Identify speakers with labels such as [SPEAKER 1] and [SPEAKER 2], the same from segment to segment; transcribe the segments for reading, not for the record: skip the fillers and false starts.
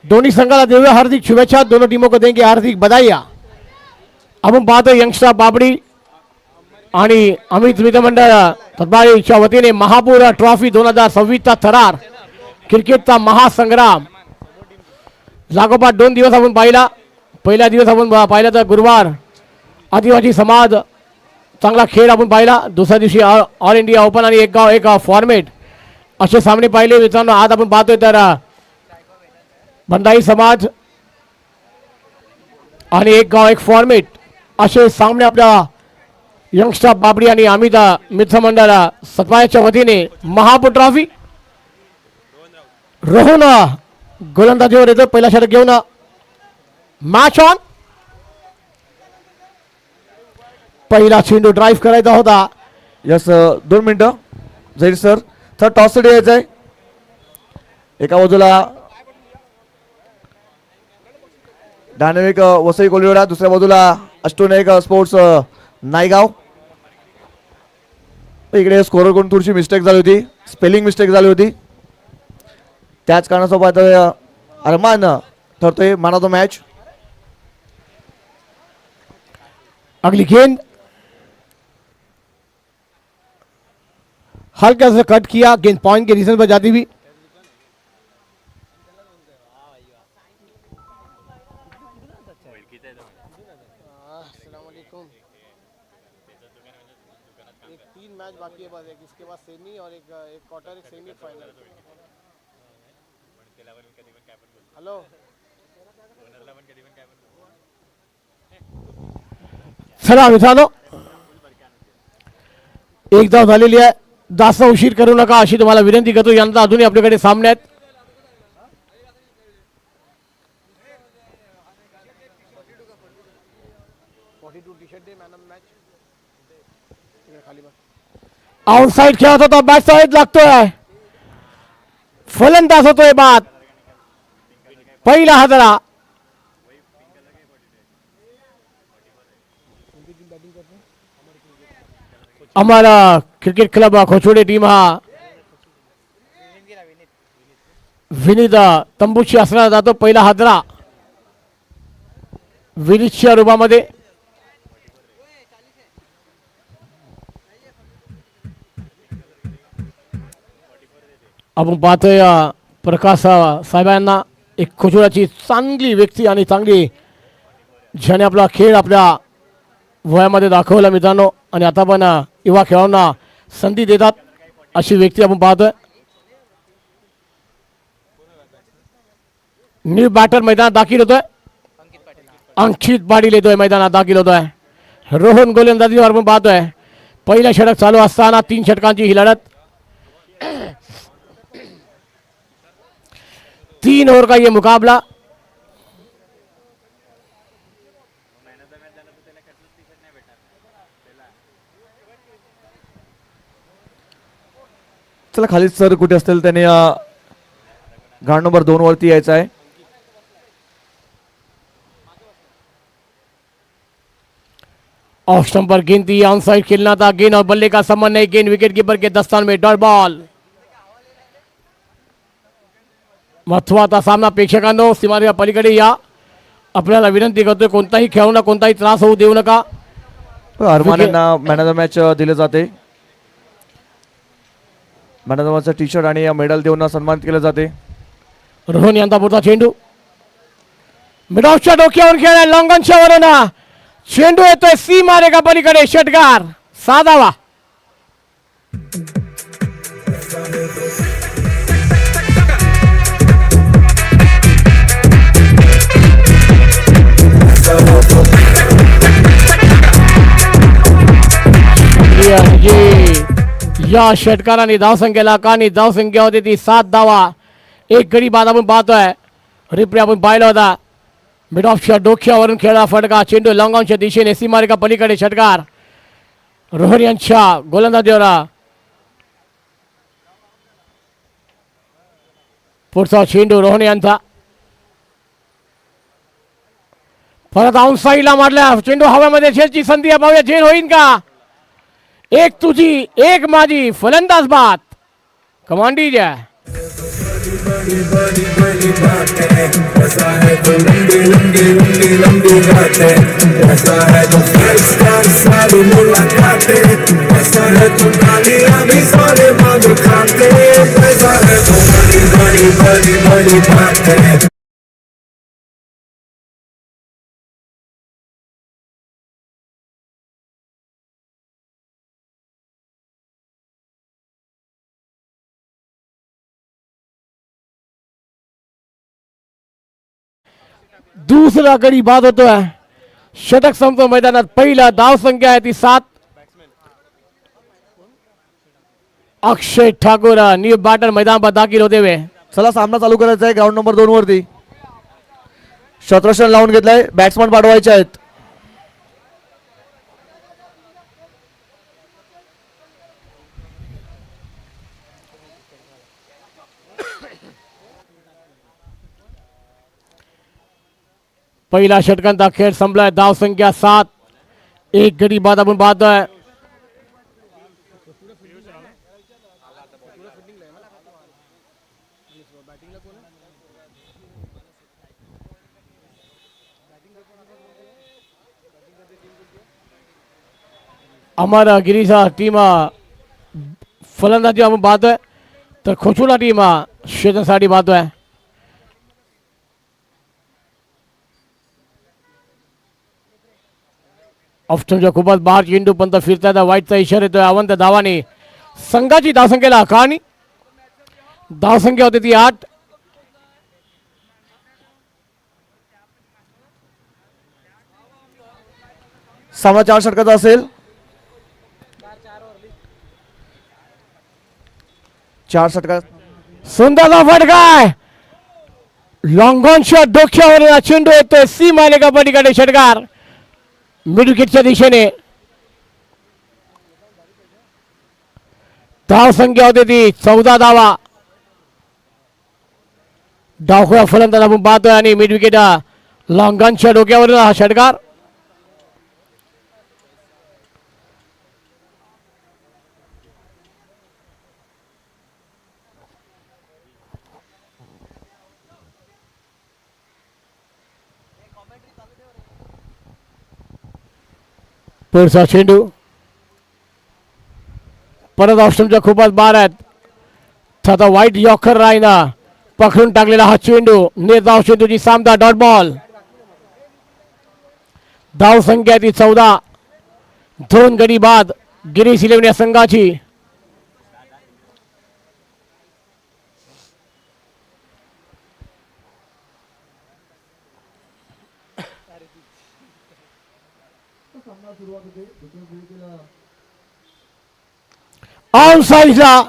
[SPEAKER 1] दोन्ही संघाला देऊया हार्दिक शुभेच्छा, दोनों टीमों को देंगे हार्दिक बधाईया। आपण पाहतो यंगस्टर बाबडी आणि अमित मित्रमंडळ तत्बाळीच्या वतीने महापूर ट्रॉफी 2026चा थरार क्रिकेटचा महासंग्राम लागोपाठ 2 दिवस आपण पाहिला। पहिला दिवस आपण पाहिला तर गुरुवार आदिवासी समाज चांगला खेळ आपण पाहिला। दुसऱ्या दिवशी ऑल इंडिया ओपन आणि एक गाव एक फॉर्मेट असे सामने पाहिले मित्रांनो। आज आपण पाहतोय तर बंदाई समाज आणि एक गाव एक फॉर्मेट असे सामने आपल्या यंगस्टर बाबडी आणि अमित मित्रमंडळ सतवायच्या वतीने महापूर ट्रॉफी। रोहन गोलंदाजीवर येतो, पहिला षटक घेऊन मॅच ऑन। पहिला चेंडू ड्राईव्ह करायचा होता।
[SPEAKER 2] यस 2 मिनिटं जाईल सर, तर टॉस साठी यायचं आहे। एका बाजूला डायनामिक वसई कोलिवडा, दुसऱ्या बाजूला अष्टोनायक स्पोर्ट्स नायगाव। इकडे स्कोरर कोण थोडीशी मिस्टेक झाली होती, स्पेलिंग मिस्टेक झाली होती, त्याच कारणासोबत अरमान ठरतोय मॅन ऑफ द मॅच।
[SPEAKER 1] अगली गेंद हल्का से कट किया, गेंद पॉइंट के रीजन पर जाती हुई। मैच बाकी है बस, एक इसके बाद सेमी और एक क्वार्टर एक सेमी फाइनल। हेलो चला मित्रांनो, एक धाव झालेली आहे, जास्त उशीर करू नका अशी तुम्हाला विनंती करतो। यंदा अजूनही आपल्याकडे सामने आहेत। आउटसाइड खेळत होता, बॅट साईड लागतोय, फलंदाज होतोय बाद। पहिला हादरा हमारा क्रिकेट क्लब खोचोडे टीम हा विनीत तंबूची असला जातो। पहिला हादरा विनीतच्या रूपामध्ये। आपण पाहतोय प्रकाश साहेबांना एक खोचोड्याची चांगली व्यक्ती आणि चांगली ज्याने आपला खेळ आपल्या वयामध्ये दाखवला मित्रांनो, आणि आता पण युवा खेळाडूंना संधी देतात अशी व्यक्ती आपण पाहतोय। न्यू बॅटर मैदानात दाखल होतोय, अंकित पाटील येतोय मैदानात दाखल होतोय। रोहन गोलंदाजीवर आपण पाहतोय, पहिला षटक चालू असताना 3 षटकांची ही लढत। 3 ओव्हर का ये मुकाबला।
[SPEAKER 2] चला खाली सर कुठे असतील त्याने ग्राउंड नंबर 2 वरती यायचं आहे।
[SPEAKER 1] ऑफ स्टंप पर गेंद थी, ऑन साइड खेलना था, गेंद और बल्ले का संबंध नहीं, गेंद विकेट कीपर के दस्तान में, डॉट बॉल। महत्वाचा सामना प्रेक्षकांनो, सीमारेषा पलीकडे या, आपल्याला विनंती करतोय कोणताही खेळाडूंना कोणताही त्रास होऊ देऊ नका।
[SPEAKER 2] अरमान यांना मॅन ऑफ द मॅच दिले जाते, मॅन ऑफ द मॅचचा टी शर्ट आणि मेडल देऊन सन्मानित केले जाते।
[SPEAKER 1] रोहन यांचा पुढचा चेंडू मिड ऑफच्या डोक्यावर खेळलाय, लॉंगॉनच्या वरून चेंडू येतोय सीमारेषा पलीकडे, षटकार साधावा। या षटकाराने धावसंख्येला कानी धावसंख्या होती ती 7 धावा। एक गडी बाद आपण पाहतोय, रिप्ले आपण पाहिला होता। मिड ऑफच्या डोक्यावरून खेळला फटका, चेंडू लॉंगॉनच्या दिशेने सीमारेषा पलीकडे, षटकार रोहन यांच्या गोलंदाजीवर। पुढचा चेंडू रोहन यांचा, परत ऑन साईडला मारला, चेंडू हवेमध्ये झेलची संधी आहे, पाहूया झेल होईल का। एक तुझी एक माझी, फलंदाज बाद, कमांडी द्या।
[SPEAKER 3] बातें, ऐसा है तो लंबी लंबी लंबी लंबी बातें, ऐसा है तो 5 स्टार सारी मुलाकातें, ऐसा है तो तालियां भी सारे मांग खाते, ऐसा है तो बड़ी बड़ी बड़ी बड़ी बातें।
[SPEAKER 1] दुसरा गडी बाद होतोय. षटक संपतो मैदानात. पहिला धाव संख्या आहे ती 7. अक्षय ठाकूर न्यू बॅटर मैदान पर दाखल होते हुए.
[SPEAKER 2] चला सामना चालू करायचा आहे ग्राउंड नंबर 2 वरती. शतरक्षण लावून घेतलंय. बॅट्समन पाठवायचे आहेत.
[SPEAKER 1] पहिला षटकांचा खेळ संपलाय. धाव संख्या 7. एक गडी बाद आपण पाहतोय. अमर गिरीचा टीम फलंदाजी आपण पाहतोय. तर खोचुला टीम क्षेत्रासाठी पाहतोय. ऑप्शनच्या खूपच बाहेर चेंडू पंत फिरतात. वाईटचा इशारा येतोय. अवंत धावाने संघाची धावसंख्येला कहाणी. धावसंख्या होती ती 8.
[SPEAKER 2] सामना 4 षटकाचा असेल. 4 षटकात
[SPEAKER 1] सुंदरचा फटकाय. लॉंग ऑन शॉट डोक्यावर चेंडू येतोय. सी मालिका पलीकडे षटकार मिड विकेटच्या दिशेने. धाव संख्या होती ती 14 धावा. डावखुळा फलंदाज आपण पाहतोय आणि मिड विकेट लॉंगॉनच्या डोक्यावर हा षटकार. पुढचा चेंडू परत ऑप्शनच्या खूपच बाहेर आहेत. आता वाईट यॉर्कर रायना पकडून टाकलेला हा चेंडू. निर्धाव चेंडूची सामना डॉट बॉल. धाव संख्या ती 14. 2 गडी बाद गिरीश इलेव्हन या संघाची. ऑन साइडला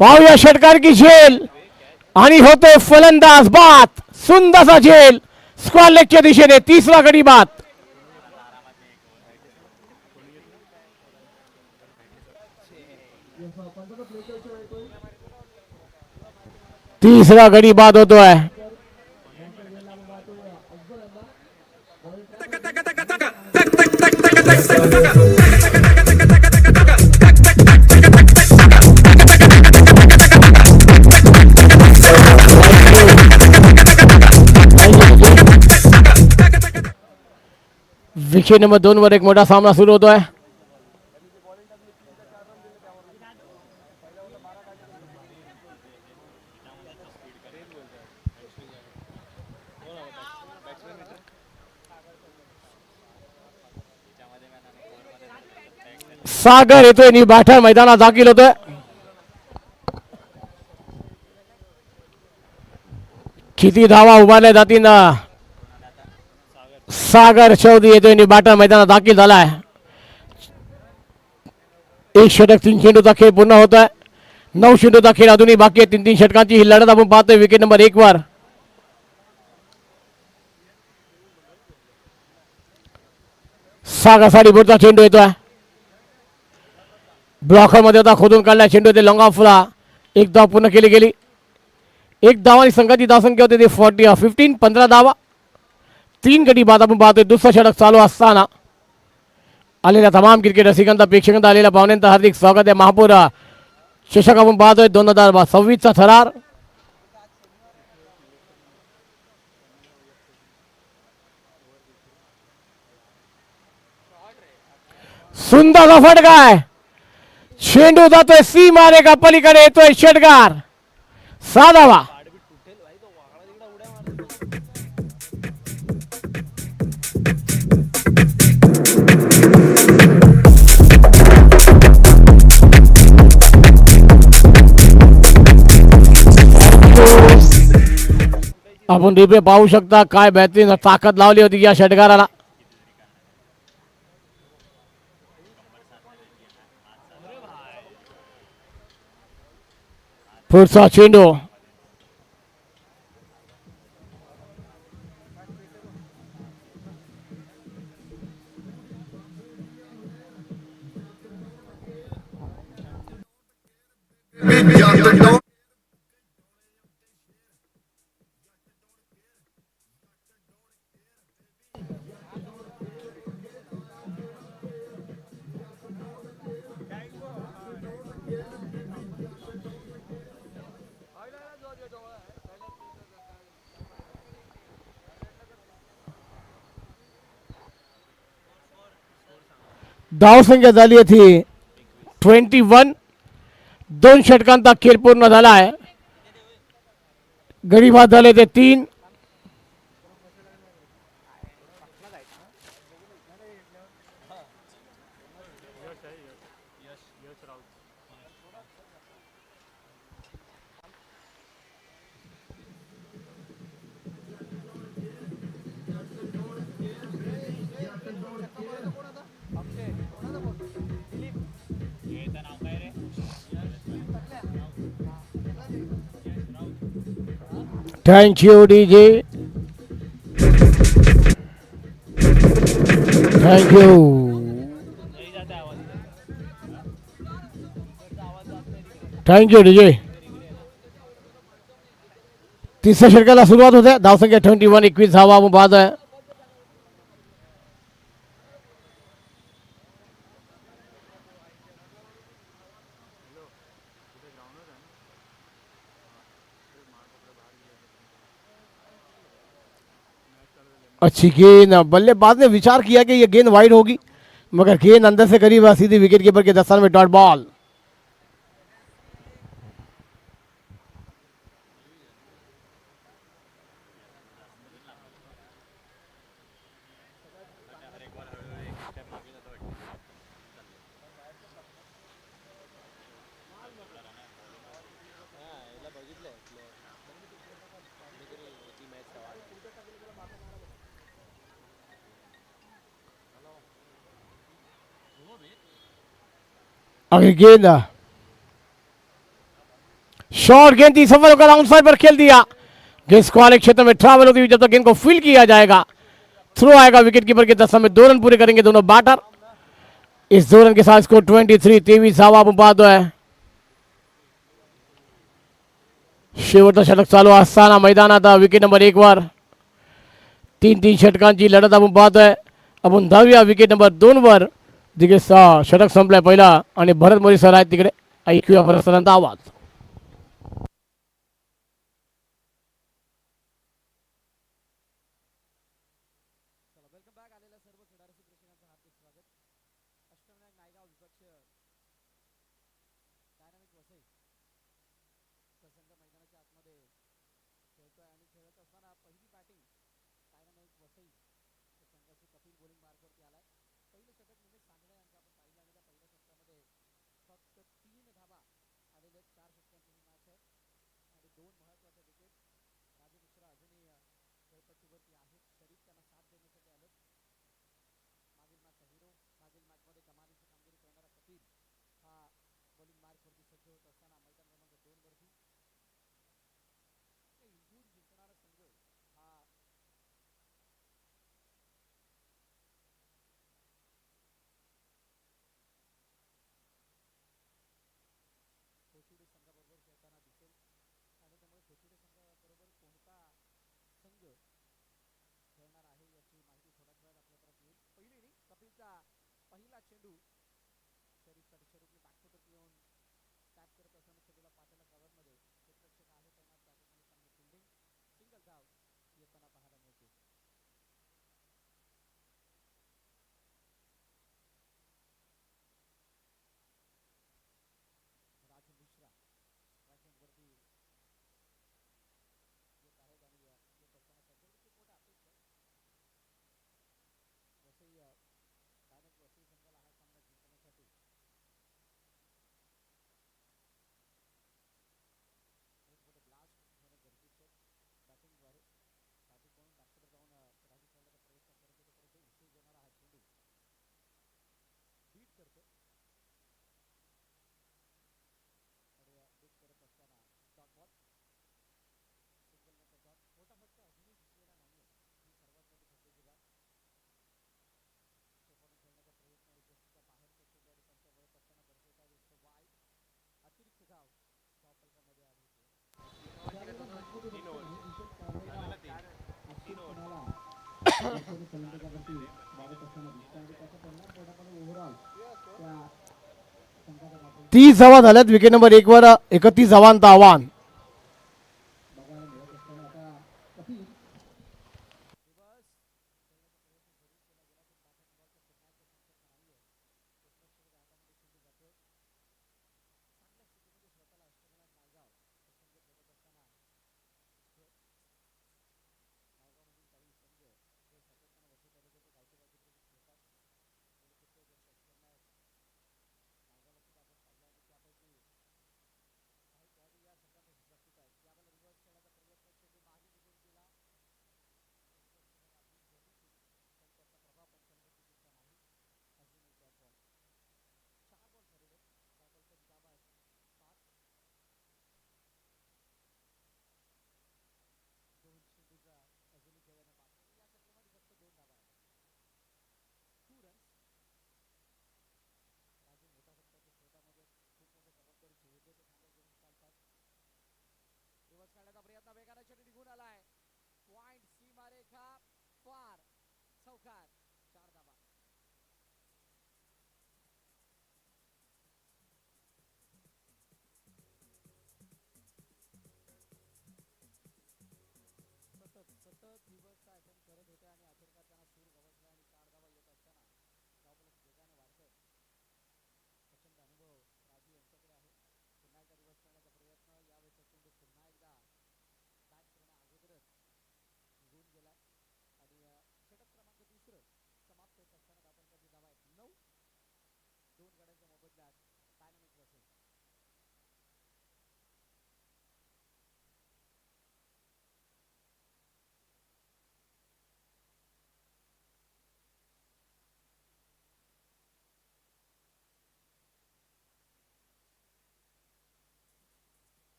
[SPEAKER 1] पाहूया षटकार की झेल आणि होतो फलंदाज बाद. सुंदरसा झेल स्क्वेअर लेगच्या दिशेने. तिसरा गडी बाद. तिसरा गडी बाद होतोय. विकेट नंबर 2 वर एक मोठा सामना सुरू होतोय. सागर येतोय आणि बाठा मैदानात दाखल होतोय. किती धावा उभारल्या जातील ना. सागर चौधरी येतोय आणि बाटा मैदानात दाखल झालाय. एक षटक 3 चेंडूचा खेळ पूर्ण होत आहे. 9 चेंडूचा खेळ अजूनही बाकी आहे. 3-3 षटकांची ही लढत आपण पाहतोय विकेट नंबर 1 वर. सागरसाठी पुढचा चेंडू येतोय. ब्लॉकर मध्ये होता खोदून काढला चेंडू ते लॉंग ऑफला. एक धाव पूर्ण केली गेली. एक धावानी संघाची धावसंख्या होती ती 15 धावा. 3 गडी बाद आपण पाहतोय. दुसरा षटक चालू असताना आलेल्या तमाम क्रिकेट रसिकांचा प्रेक्षकांचा आलेल्या पाहुण्यांचं हार्दिक स्वागत आहे. महापौर चषक आपण पाहतोय 2026 चा थरार. सुंदर फटका आहे. चेंडू जातोय सी मारेगा पलीकडे येतोय षटकार. 6 धावा. आपण रिप्ले पाहू शकता काय बेहतरीन ताकद लावली होती या षटकाराला. पुढचा चेंडू धावसंख्या झाली होती 21. 2 षटकांचा खेळ पूर्ण झाला आहे. गडी बाद झाले ते 3. Thank you DJ. Thank you. Thank you DJ. तिसऱ्या षटकाला सुरुवात होते. धावसंख्या 21. 21 धावा बाद आहे. अच्छी गेंद. बल्लेबाज ने विचार किया कि यह गेंद वाइड होगी मगर गेंद अंदर से करीब सीधी विकेट कीपर के दस्तान में. Dot ball. अगली गेंद. शॉर्ट गेंद थी. सफल होकर आउट साइड पर खेल दिया. गेंद वाले क्षेत्र में ट्रैवल होती हुई जब तक गेंद को फील किया जाएगा थ्रो आएगा विकेट कीपर के दस्तान में. 2 रन पूरे करेंगे दोनों बैटर. इस 2 रन के साथ स्कोर 23. 23 धावा बाद है. शेवटचं षटक चालू असताना मैदानात विकेट नंबर 1 वर 3-3 षटकांची लढत आपण पाहतोय. आपण 10व्या विकेट नंबर 2 वर जिकडे षटक संपलाय पहिला आणि भरत मोरी सर आहेत तिकडे. ऐकूया भरत सरांचा आवाज. तीस धावा झाल्यात विकेट नंबर 1 वर 31 धावांचं आव्हान.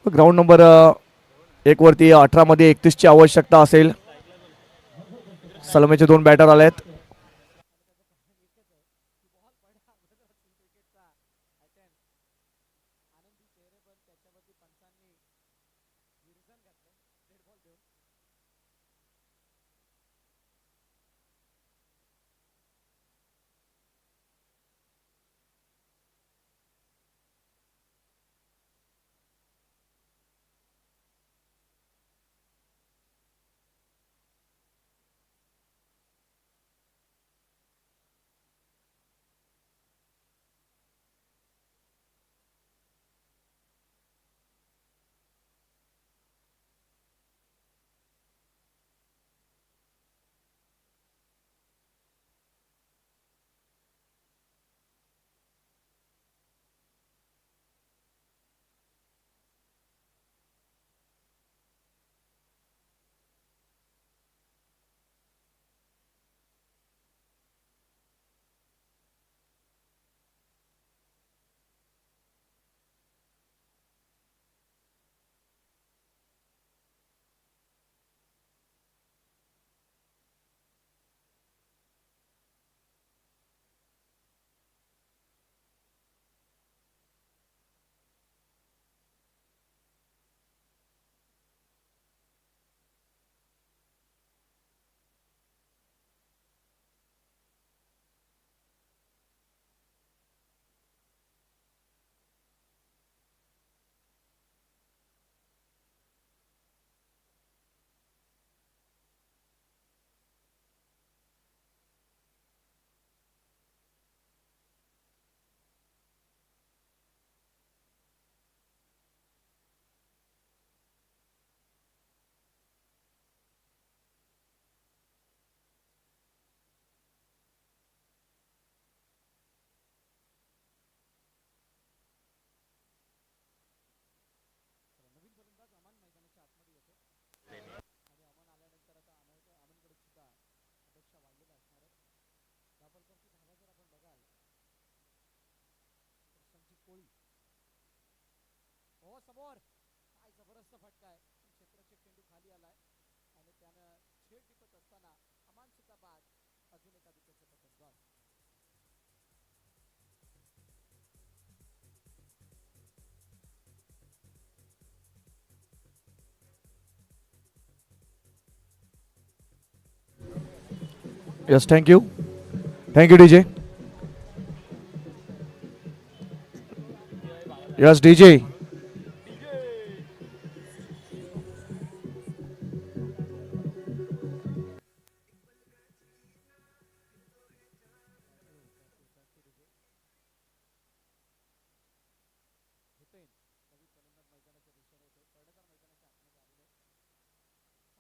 [SPEAKER 2] ग्राउंड नंबर 1 वरती 18 मध्ये 31ची आवश्यकता असेल. सलमेचे 2 बॅटर आलेत.
[SPEAKER 4] मस्त फटका आहे क्षेत्ररक्षक चेंडू खाली आलाय आणि त्यानं छेड टिपत असताना अमान सुद्धा बाद. अजून एका विकेटचं पतन. गॉल.
[SPEAKER 2] Yes, thank you. Thank you, DJ. Yes, DJ.
[SPEAKER 4] Hussain नवीन फलंदाज मैदानाच्या दिशेने येतो. कर्णधार मैदानाच्या आतमध्ये आलेले.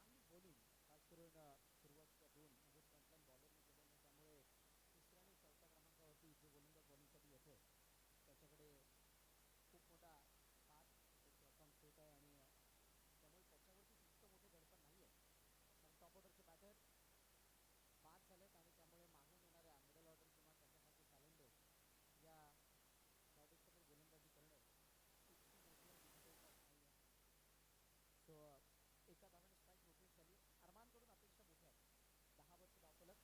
[SPEAKER 4] चांगली बॉलिंग खास करून सुरुवातीच्या दोन म्हणजे फ्रंटलाईन बॉलरने केलेल्या, त्यामुळे तिसऱ्या आणि चौथ्या क्रमांकावरती जो गोलंदाज बॉलिंगसाठी येतोय त्याच्याकडे खूप मोठा पाच एक अकाउंट सेट आहे आणि त्यामुळे त्याच्यावरती तितकं मोठं दडपण नाही आहे. कारण टॉप ऑर्डरचे बॅटर बाद झालेत आणि त्यामुळे मागून येणाऱ्या मिडल ऑर्डर किंवा त्याच्याखालचे चॅलेंजर्स या बॅटर्ससमोर गोलंदाजी करणं तितकी मोठी आणि डिफिकल्ट टास्क नाही आहे. सो एका धाव्याने स्ट्राईक रोटेट झाली. अरमानकडून अपेक्षा मोठ्या आहेत. 10 धावफलक.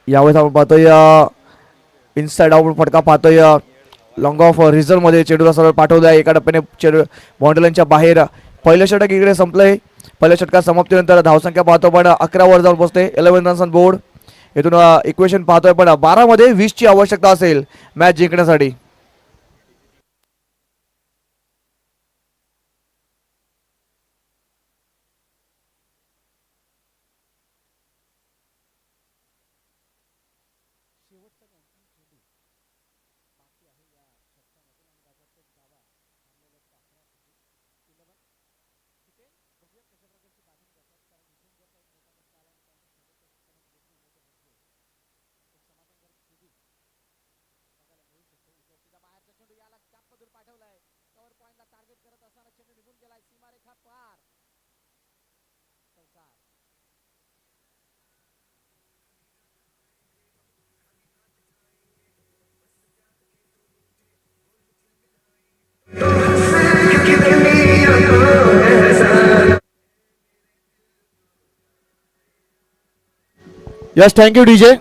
[SPEAKER 2] यावेळेस आपण पाहतोय इनसाइड आउट फटका पाहतोय. लॉंग ऑफ रिझर्व मध्ये चेंडूला सरळ पाठवलं आहे. एका टप्प्याने चेंडू बाउंड्रीलाईनच्या बाहेर. पहिलं षटक इकडे संपलंय. पहिल्या षटकात समाप्तीनंतर धावसंख्या पाहतो पण 11 वर जाऊन पोहोचते. 11 रन्स ऑन बोर्ड. इथून इक्वेशन पाहतोय पण 12 मध्ये 20 ची आवश्यकता असेल मॅच जिंकण्यासाठी.
[SPEAKER 4] शेवटचा आणि अंतिम चेंडू बाकी आहे या षटकामधील आणि ताबडतोब धावा थांबलेल्या 11 चेंडू. 11. हुसेन बघूया कशा प्रकारची बॅटिंग करतात, कारण इथून जर का एक मोठा फटका आला आणि त्यानंतर शेवटच्या षटकामध्ये देखील मोठं म्हणजे एक समाधानकारक स्थिती बघायला मिळू शकते. इथे सीधा बाहेरचा चेंडू याला कॅपमधून पाठवलाय. कव्हर पॉइंटला टार्गेट करत असताना चेंडू निघून गेलाय. सीमारेखा पार. चौकार.
[SPEAKER 2] Yes, thank you DJ.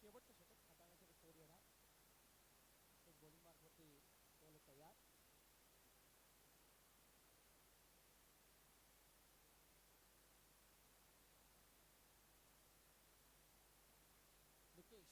[SPEAKER 4] शेवटचं षटक हाताळण्यासाठी 4 येणार. बॉलिंग मार्कवरती बॉल तयार. निकेश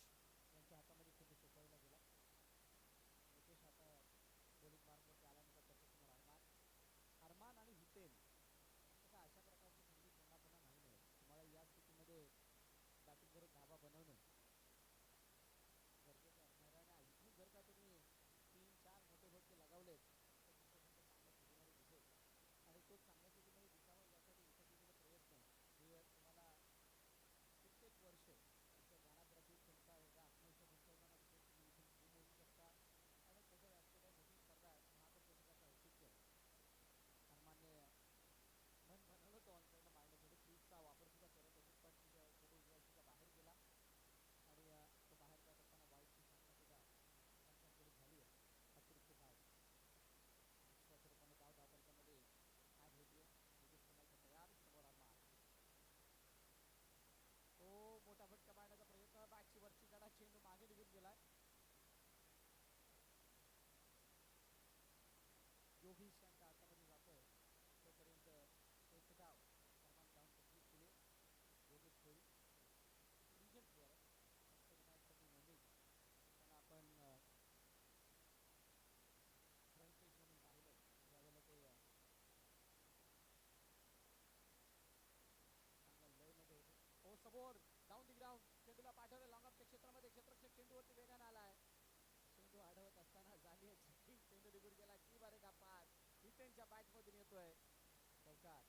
[SPEAKER 4] यांच्या बॅट मधून येतोय चौकार.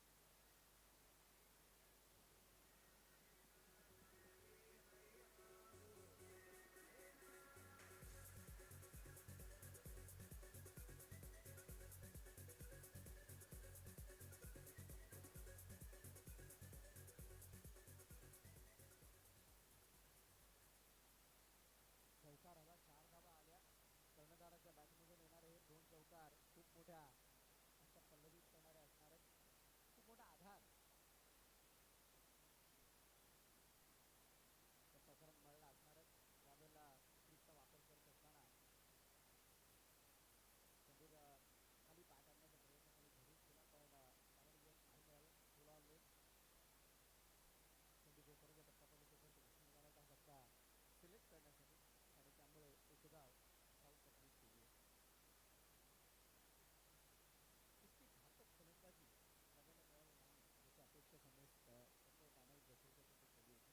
[SPEAKER 4] चौकार आला, 4 धावा आल्या. कर्णधाराच्या बॅटमधून येणारे 2 चौकार खूप मोठ्या अशा पल्लवीत करणारे असणार आहेत. खूप मोठा आधार त्या चौकारात मिळाला असणार आहे. त्यावेळेला क्रीजचा वापर करत असताना चंदूर खाली बॅट आणण्याचा प्रयत्न खाली धरून केला, पण त्यामध्ये यश नाही मिळालं. थोडा लेट चंदू जोपर्यंत टप्पा पडला तोपर्यंत घुसून निघाला होता फटका सिलेक्ट करण्यासाठी आणि त्यामुळे एक धाव साऊथ कंप्लीट केली आहे. इतकी घातक फलंदाजी बघायला मिळाली नाही जशी अपेक्षा त्यामुळे जशी तशी केली होती.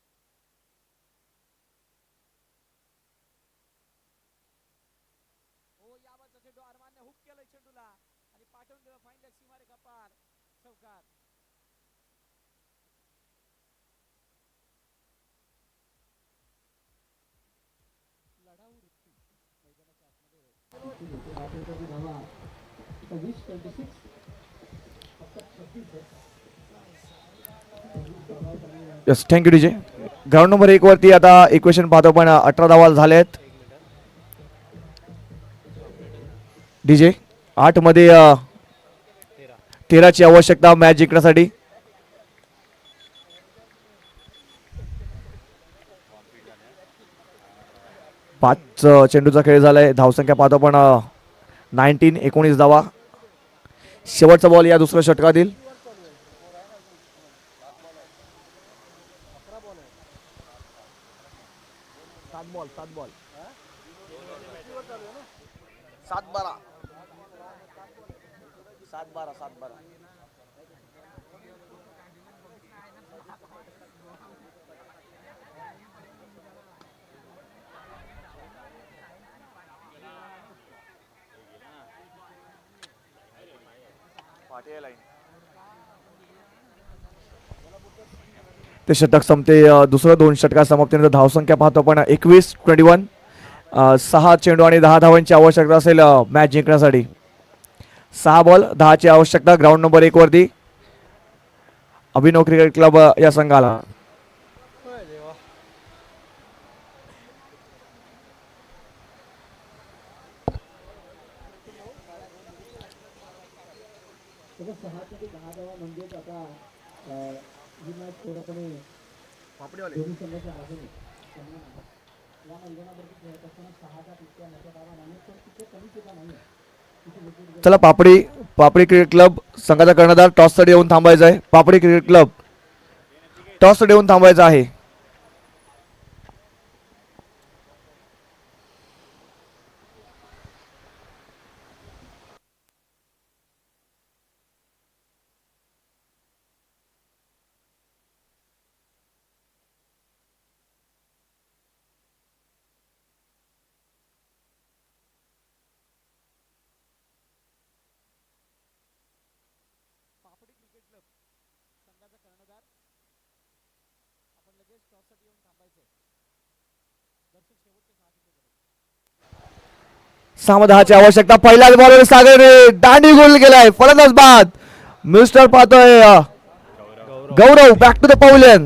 [SPEAKER 4] हो, यावरचा चेंडू अरमानने हुक केलंय चेंडूला आणि पाठवून दिलं फाईन लेग सीमारेखा पार. चौकार. लढाऊ वृत्ती मैदानाच्या आतमध्ये 20-26
[SPEAKER 2] yes, thank you DJ. Ground number 1 वरती आता इक्वेशन पाहतो पण 18 धावा झालेत. डीजे 8 मध्ये 13ची आवश्यकता मॅच जिंकण्यासाठी. 5 चेंडूचा खेळ झालाय. धावसंख्या पाहतो पण 19 धावा. शेवटचा बॉल या दुसऱ्या षटकातील. 7-12 ते षटक संपते. दुसरं 2 षटका समाप्तीनंतर धावसंख्या पाहतो पण 21-21. 6 चेंडू आणि 10 धावांची आवश्यकता असेल मॅच जिंकण्यासाठी. 6 बॉल 10ची आवश्यकता ग्राउंड नंबर 1 वरती अभिनव क्रिकेट क्लब या संघाला.
[SPEAKER 4] म्हणजेच आता ही मॅच पूर्णपणे दोन्ही संघाच्या बाजूने या मैदानावरती खेळत असताना 6च्या तितक्या मोठ्या धावा नाही पण तितक्या कमी सुद्धा नाही.
[SPEAKER 2] चला पापडी क्रिकेट क्लब संघाचा कर्णधार टॉससाठी येऊन थांबायचा आहे. पापडी क्रिकेट क्लब टॉससाठी येऊन थांबायचा आहे.
[SPEAKER 4] पापडी क्रिकेट क्लब संघाचा कर्णधार आपण लगेच टॉससाठी येऊन थांबायचंय. दर्शक शेवटचे 6 चेंडू झाले.
[SPEAKER 2] 6 10ची आवश्यकता. पहिल्याच बॉलवर सागरने दांडी गोल केलाय. फलंदाज बाद. मिस्टर पाहतोय गौरव बॅक टू द पवेलियन.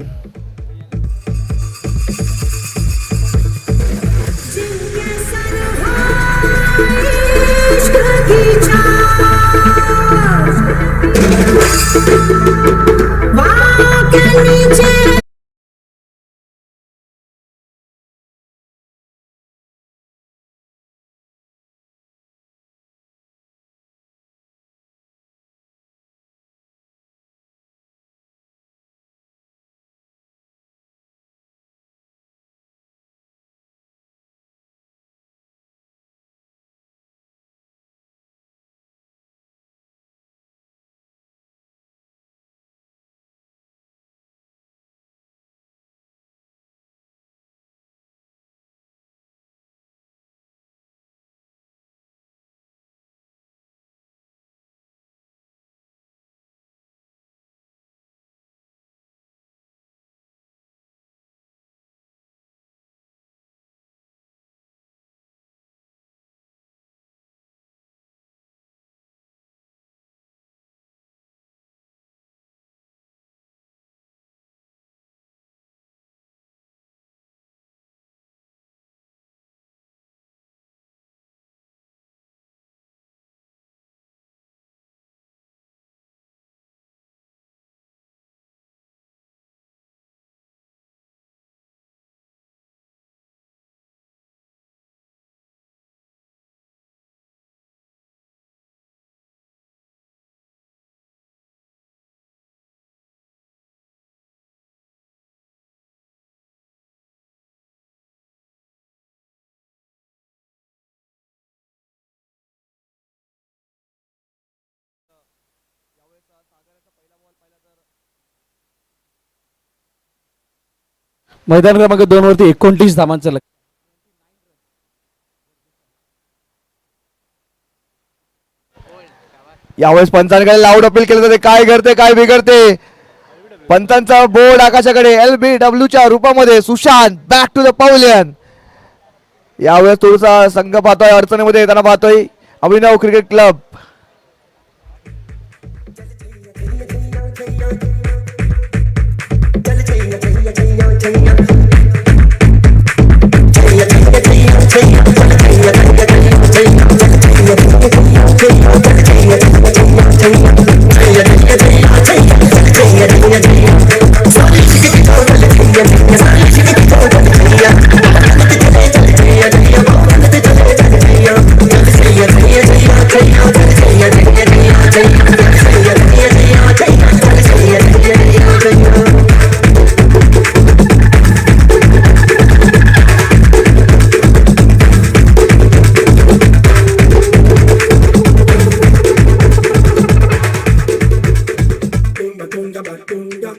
[SPEAKER 4] मैदान क्रमांक 2 वरती 29 धावांचं लक्ष्य.
[SPEAKER 2] यावेळेस पंचांकडे लाऊड अपील केलं जाते. काय घडते काय बिघडते. पंतांचा बोर्ड आकाशाकडे. LBW च्या रूपामध्ये Sushant back to the pavilion. यावेळेस थोडासा संघ पाहतोय अडचणीमध्ये येताना पाहतोय Abhinav cricket club.
[SPEAKER 3] Tunga tunga batunga.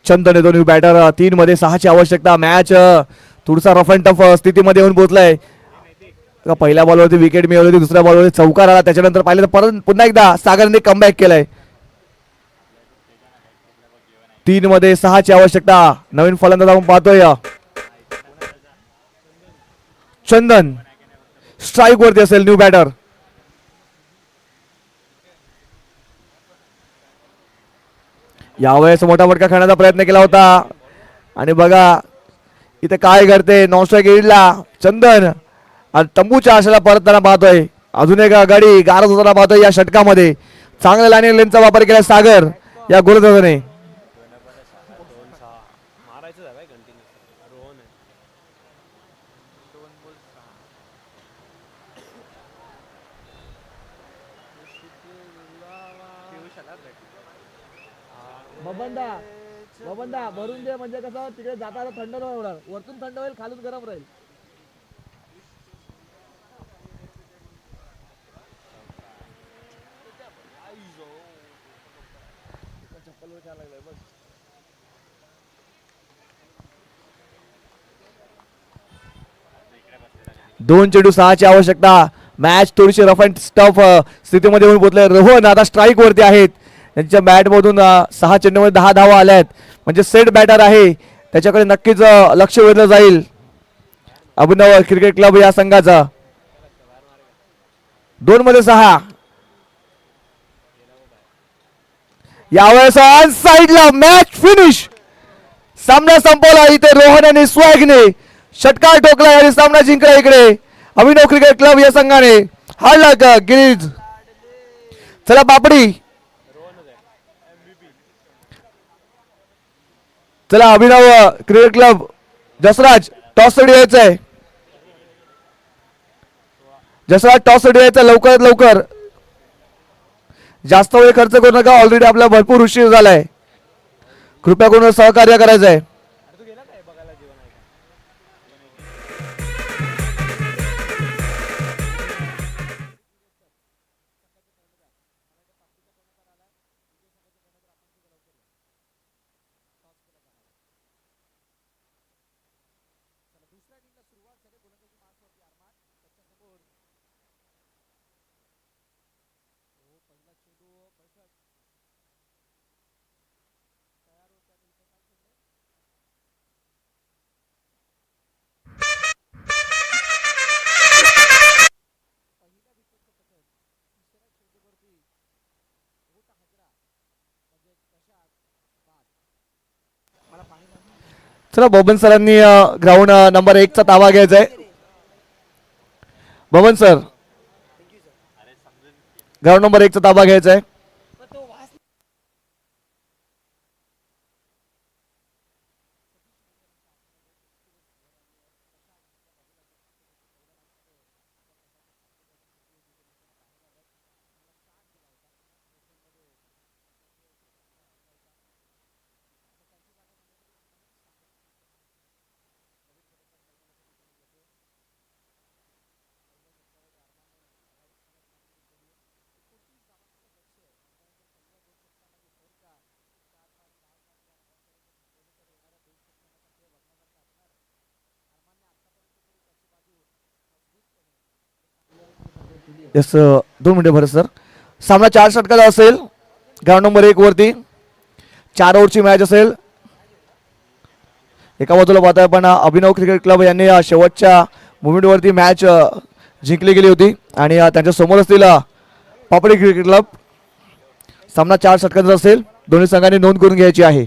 [SPEAKER 2] Chandan दोन्ही बॅटर 3 मध्ये 6ची आवश्यकता. मॅच थोडासा रफ अँड टफ स्थितीमध्ये येऊन पोहोचलाय. पहिल्या बॉलवरती विकेट मिळवली होती. दुसऱ्या बॉलवरती चौकार आला. त्याच्यानंतर पाहिलं तर परत पुन्हा एकदा सागरने कमबॅक केलाय. 3 मध्ये 6ची आवश्यकता. नवीन फलंदाज आपण पाहतोय चंदन स्ट्राईक वरती असेल न्यू बॅटर. यावेळेस मोठा फटका खेळण्याचा प्रयत्न केला होता आणि बघा इथे काय घडते. नॉन स्ट्राईक एरिडला चंदन आणि तंबूच्या आशेला परतताना पाहतोय. अजून एक गाडी गारत होताना पाहतोय या षटकामध्ये. चांगल्या लाईन लेनचा वापर केला सागर या गोलंदाजाने.
[SPEAKER 4] बबंदा भरून दे म्हणजे कसं तिकडे जाताना थंड नाही होणार. वरतून थंड होईल खालून गरम राहील.
[SPEAKER 2] दोन चेंडू 6ची आवश्यकता. मॅच थोडीशी रफ अँड टफ स्थितीमध्ये येऊन पोहोचले. रोहन आता स्ट्राईक वरती आहेत. त्यांच्या बॅट मधून 6 चेंडूमध्ये 10 धावा आल्यात. म्हणजे सेट बॅटर आहे. त्याच्याकडे नक्कीच लक्ष वेधलं जाईल अभिनव क्रिकेट क्लब या संघाचा. 2 मध्ये 6. यावेळेस ऑन साइडला मॅच फिनिश. सामना संपवला. इथे रोहन आणि स्वॅगने षटकार ठोकला आणि सामना जिंकला इकडे अभिनव क्रिकेट क्लब या संघाने. हाडला का गिरीज. चला बापडी. चला अभिनव क्रिकेट क्लब जसराज टॉस साठी यायचंय. जसराज टॉस साठी यायचं लवकरात लवकर. जास्त वेळ खर्च करू नका. ऑलरेडी आपला भरपूर उशीर झालाय. कृपया करून सहकार्य करायचंय. चला बबन सरांनी ग्राउंड नंबर 1 चा ताबा घ्यायचा आहे. बबन सर ग्राउंड नंबर 1 चा ताबा घ्यायचा आहे. यस 2 मिनिटे भरत सर. सामना 4 षटकाचा असेल. ग्राउंड नंबर 1 वरती 4 ओव्हरची मॅच असेल. एका बाजूला पाहताय आपण अभिनव क्रिकेट क्लब यांनी शेवटच्या मुवमेंटवरती मॅच जिंकली गेली होती आणि त्यांच्या समोर असतील पापडी क्रिकेट क्लब. सामना 4 षटकांचा असेल. दोन्ही संघांनी नोंद करून घ्यायची आहे.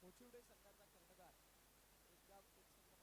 [SPEAKER 4] कोचिवडे संघाचा